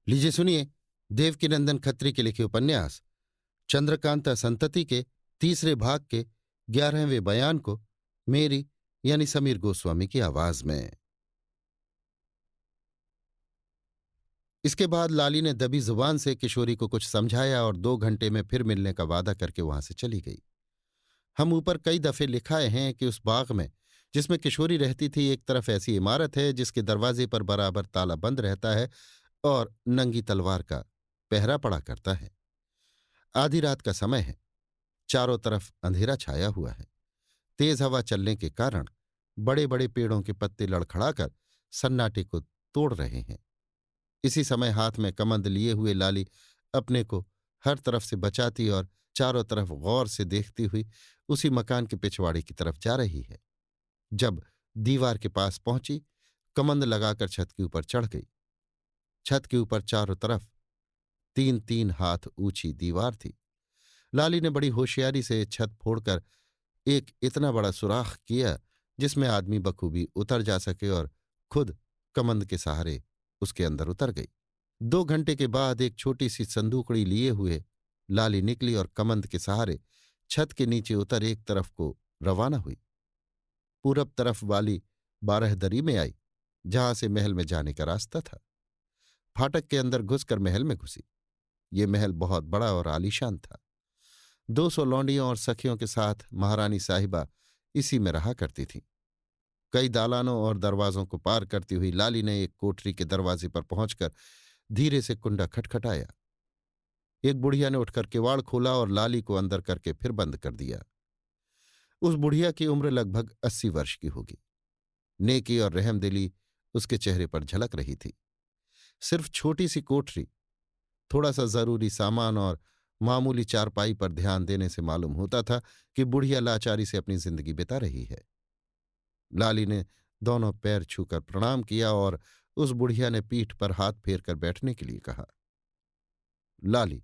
लीजिए सुनिए। देवकीनंदन खत्री के लिखे उपन्यास चंद्रकांता संतति के तीसरे भाग के 11वें बयान को मेरी यानी समीर गोस्वामी की आवाज में। इसके बाद लाली ने दबी जुबान से किशोरी को कुछ समझाया और 2 घंटे में फिर मिलने का वादा करके वहां से चली गई। हम ऊपर कई दफे लिखाए हैं कि उस बाग में जिसमें किशोरी रहती थी एक तरफ ऐसी इमारत है जिसके दरवाजे पर बराबर ताला बंद रहता है और नंगी तलवार का पहरा पड़ा करता है। आधी रात का समय है। चारों तरफ अंधेरा छाया हुआ है। तेज हवा चलने के कारण बड़े बड़े पेड़ों के पत्ते लड़खड़ाकर सन्नाटे को तोड़ रहे हैं। इसी समय हाथ में कमंद लिए हुए लाली अपने को हर तरफ से बचाती और चारों तरफ गौर से देखती हुई उसी मकान के पिछवाड़े की तरफ जा रही है। जब दीवार के पास पहुंची, कमंद लगाकर छत के ऊपर चढ़ गई। छत के ऊपर चारों तरफ 3-3 हाथ ऊंची दीवार थी। लाली ने बड़ी होशियारी से छत फोड़कर एक इतना बड़ा सुराख किया जिसमें आदमी बखूबी उतर जा सके और खुद कमंद के सहारे उसके अंदर उतर गई। 2 घंटे के बाद एक छोटी सी संदूकड़ी लिए हुए लाली निकली और कमंद के सहारे छत के नीचे उतर एक तरफ को रवाना हुई। पूरब तरफ वाली बारहदरी में आई, जहां से महल में जाने का रास्ता था। फाटक के अंदर घुसकर महल में घुसी। ये महल बहुत बड़ा और आलीशान था। 200 लौंडियों और सखियों के साथ महारानी साहिबा इसी में रहा करती थीं। कई दालानों और दरवाजों को पार करती हुई लाली ने एक कोठरी के दरवाजे पर पहुंचकर धीरे से कुंडा खटखटाया। एक बुढ़िया ने उठकर किवाड़ खोला और लाली को अंदर करके फिर बंद कर दिया। उस बुढ़िया की उम्र लगभग 80 वर्ष की होगी। नेकी और रहमदिली उसके चेहरे पर झलक रही थी। सिर्फ छोटी सी कोठरी, थोड़ा सा जरूरी सामान और मामूली चारपाई पर ध्यान देने से मालूम होता था कि बुढ़िया लाचारी से अपनी जिंदगी बिता रही है। लाली ने दोनों पैर छूकर प्रणाम किया और उस बुढ़िया ने पीठ पर हाथ फेर कर बैठने के लिए कहा। लाली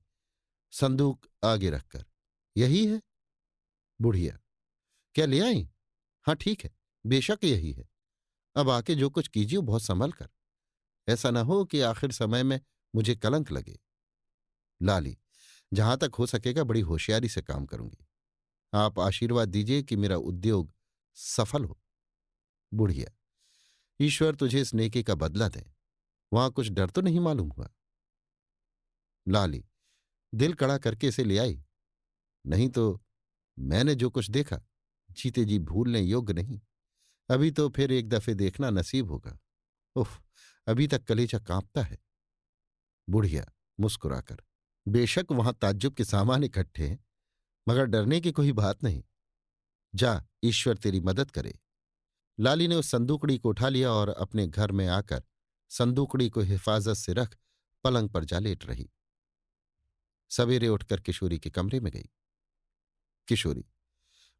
संदूक आगे रखकर, यही है? बुढ़िया, क्या ले आई? हाँ ठीक है, बेशक यही है। अब आके जो कुछ कीजिए बहुत संभल कर, ऐसा न हो कि आखिर समय में मुझे कलंक लगे। लाली, जहां तक हो सकेगा बड़ी होशियारी से काम करूंगी। आप आशीर्वाद दीजिए कि मेरा उद्योग सफल हो। बुढ़िया, ईश्वर तुझे इस नेकी का बदला दे। वहां कुछ डर तो नहीं मालूम हुआ? लाली, दिल कड़ा करके इसे ले आई, नहीं तो मैंने जो कुछ देखा जीते जी भूलने योग्य नहीं। अभी तो फिर एक दफे देखना नसीब होगा। उफ, अभी तक कलेजा कांपता है। बुढ़िया मुस्कुराकर, बेशक वहां ताज्जुब के सामान इकट्ठे हैं, मगर डरने की कोई बात नहीं। जा, ईश्वर तेरी मदद करे। लाली ने उस संदूकड़ी को उठा लिया और अपने घर में आकर संदूकड़ी को हिफाजत से रख पलंग पर जा लेट रही। सवेरे उठकर किशोरी के कमरे में गई। किशोरी,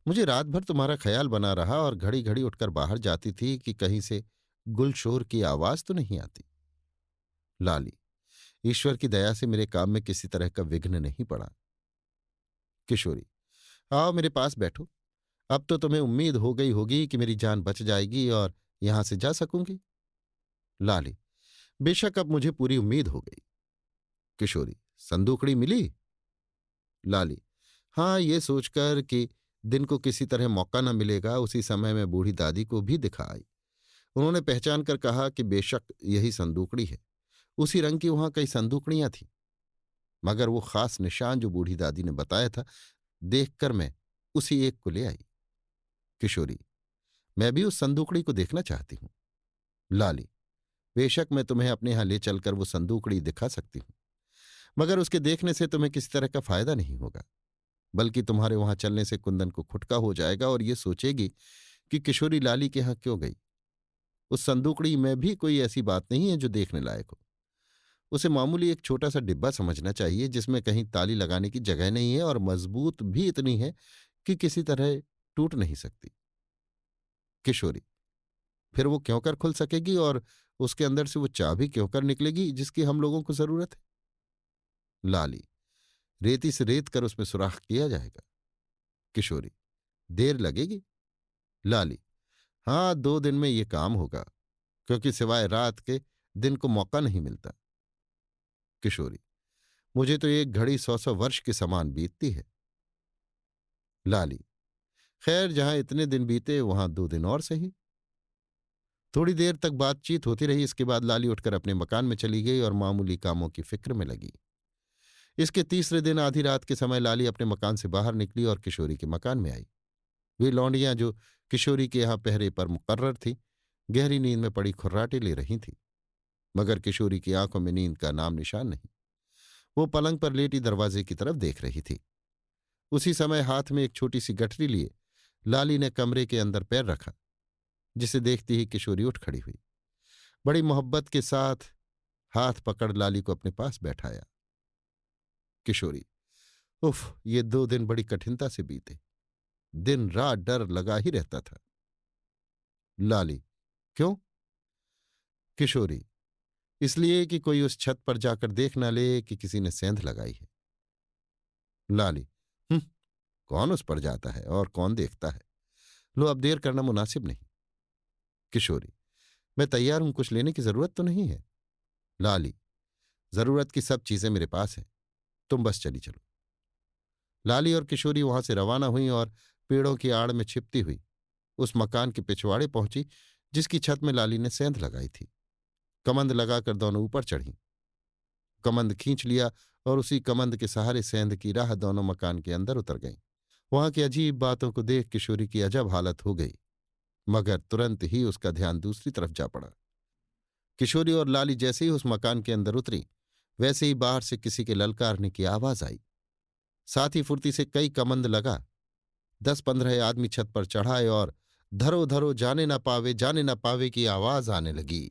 मुझे रात भर तुम्हारा ख्याल बना रहा और घड़ी घड़ी उठकर बाहर जाती थी कि कहीं से गुलशोर की आवाज तो नहीं आती। लाली, ईश्वर की दया से मेरे काम में किसी तरह का विघ्न नहीं पड़ा। किशोरी, आओ मेरे पास बैठो। अब तो तुम्हें उम्मीद हो गई होगी कि मेरी जान बच जाएगी और यहां से जा सकूंगी। लाली, बेशक अब मुझे पूरी उम्मीद हो गई। किशोरी, संदूकड़ी मिली? लाली, हाँ, ये सोचकर कि दिन को किसी तरह मौका न मिलेगा, उसी समय में बूढ़ी दादी को भी दिखा आई। उन्होंने पहचान कर कहा कि बेशक यही संदूकड़ी है। उसी रंग की वहां कई संदूकड़ियां थीं, मगर वो खास निशान जो बूढ़ी दादी ने बताया था, देखकर मैं उसी एक को ले आई। किशोरी, मैं भी उस संदूकड़ी को देखना चाहती हूं। लाली, बेशक मैं तुम्हें अपने यहां ले चलकर वो संदूकड़ी दिखा सकती हूं, मगर उसके देखने से तुम्हें किसी तरह का फायदा नहीं होगा, बल्कि तुम्हारे वहां चलने से कुंदन को खुटका हो जाएगा और ये सोचेगी कि किशोरी लाली के यहां क्यों गई। उस संदूकड़ी में भी कोई ऐसी बात नहीं है जो देखने लायक हो। उसे मामूली एक छोटा सा डिब्बा समझना चाहिए जिसमें कहीं ताली लगाने की जगह नहीं है और मजबूत भी इतनी है कि किसी तरह टूट नहीं सकती। किशोरी, फिर वो क्यों कर खुल सकेगी और उसके अंदर से वो चाबी क्यों कर निकलेगी जिसकी हम लोगों को जरूरत है? लाली, रेती से रेत कर उसमें सुराख किया जाएगा। किशोरी, देर लगेगी? लाली, हाँ, 2 दिन में ये काम होगा, क्योंकि सिवाय रात के दिन को मौका नहीं मिलता। किशोरी: मुझे तो एक घड़ी 100-100 वर्ष के समान बीतती है। लाली: खैर, जहां इतने दिन बीते वहां 2 दिन और सही। थोड़ी देर तक बातचीत होती रही। इसके बाद लाली उठकर अपने मकान में चली गई और मामूली कामों की फिक्र में लगी। इसके तीसरे दिन आधी रात के समय लाली अपने मकान से बाहर निकली और किशोरी के मकान में आई। वे लौंडियां जो किशोरी के यहाँ पहरे पर मुकर्रर थीं, गहरी नींद में पड़ी खुर्राटे ले रही थीं, मगर किशोरी की आंखों में नींद का नाम निशान नहीं। वो पलंग पर लेटी दरवाजे की तरफ देख रही थी। उसी समय हाथ में एक छोटी सी गठरी लिए लाली ने कमरे के अंदर पैर रखा, जिसे देखती ही किशोरी उठ खड़ी हुई। बड़ी मोहब्बत के साथ हाथ पकड़ लाली को अपने पास बैठाया। किशोरी: उफ, ये 2 दिन बड़ी कठिनता से बीते। दिन रात डर लगा ही रहता था। लाली: क्यों? किशोरी: इसलिए कि कोई उस छत पर जाकर देख न ले कि किसी ने सेंध लगाई है। लाली: हम्म, कौन उस पर जाता है और कौन देखता है। लो, अब देर करना मुनासिब नहीं। किशोरी: मैं तैयार हूं, कुछ लेने की जरूरत तो नहीं है। लाली: जरूरत की सब चीजें मेरे पास हैं, तुम बस चली चलो। लाली और किशोरी वहां से रवाना हुई और पेड़ों की आड़ में छिपती हुई उस मकान के पिछवाड़े पहुंची जिसकी छत में लाली ने सेंध लगाई थी। कमंद लगाकर दोनों ऊपर चढ़ीं। कमंद खींच लिया और उसी कमंद के सहारे सेंध की राह दोनों मकान के अंदर उतर गईं। वहां की अजीब बातों को देख किशोरी की अजब हालत हो गई, मगर तुरंत ही उसका ध्यान दूसरी तरफ जा पड़ा। किशोरी और लाली जैसे ही उस मकान के अंदर उतरी, वैसे ही बाहर से किसी के ललकारने की आवाज आई। साथ ही फुर्ती से कई कमंद लगा 10-15 आदमी छत पर चढ़ाए और धरो धरो जाने न पावे की आवाज आने लगी।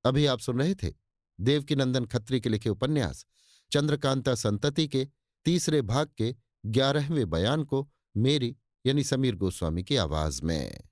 अभी आप सुन रहे थे देवकीनंदन खत्री के लिखे उपन्यास चंद्रकांता संतति के तीसरे भाग के 11वें बयान को मेरी यानी समीर गोस्वामी की आवाज में।